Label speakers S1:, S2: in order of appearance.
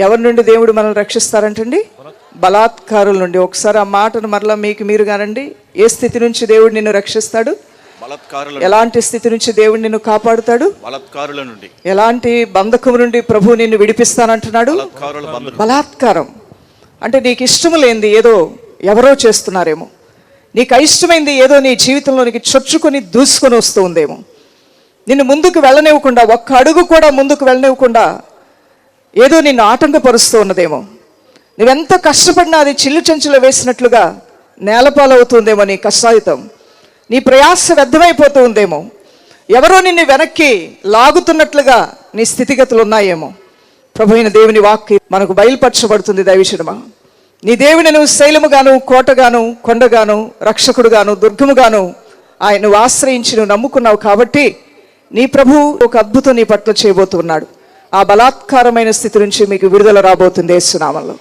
S1: ఎవరి నుండి దేవుడు మనల్ని రక్షిస్తారంటండి? బలాత్కారుల నుండి. ఒకసారి ఆ మాటను మరలా మీకు మీరు కానండి. ఏ స్థితి నుంచి దేవుడు నిన్ను రక్షిస్తాడు? ఎలాంటి స్థితి నుంచి దేవుడు నిన్ను కాపాడుతాడు?
S2: బలాత్కారుల నుండి.
S1: ఎలాంటి బంధకం నుండి ప్రభు నిన్ను విడిపిస్తానంటున్నాడు? బలాత్కారం అంటే నీకు ఇష్టము లేనిది ఏదో ఎవరో చేస్తున్నారేమో, నీకు అయిష్టమైంది ఏదో నీ జీవితంలోనికి చొచ్చుకొని దూసుకొని వస్తూ ఉందేమో, నిన్ను ముందుకు వెళ్ళనివ్వకుండా, ఒక్క అడుగు కూడా ముందుకు వెళ్ళనివ్వకుండా ఏదో నిన్ను ఆటంకపరుస్తూ ఉన్నదేమో, నువ్వెంత కష్టపడినా అది చిల్లు చెంచులో వేసినట్లుగా నేలపాలవుతుందేమో నీ కష్టాయుతం, నీ ప్రయాస వ్యర్థమైపోతూ ఉందేమో, ఎవరో నిన్ను వెనక్కి లాగుతున్నట్లుగా నీ స్థితిగతులు ఉన్నాయేమో. ప్రభు అయిన దేవుని వాక్కు మనకు బయలుపరచబడుతుంది. దైవజనమా, నీ దేవుని నువ్వు శైలముగాను, కోటగాను, కొండగాను, రక్షకుడుగాను, దుర్గముగాను ఆయన నువ్వు ఆశ్రయించి నువ్వు నమ్ముకున్నావు కాబట్టి నీ ప్రభు ఒక అద్భుతం నీ పట్ల చేయబోతున్నాడు. ఆ బలాత్కారమైన స్థితి నుంచి మీకు విడుదల రాబోతుంది యేసు నామములో.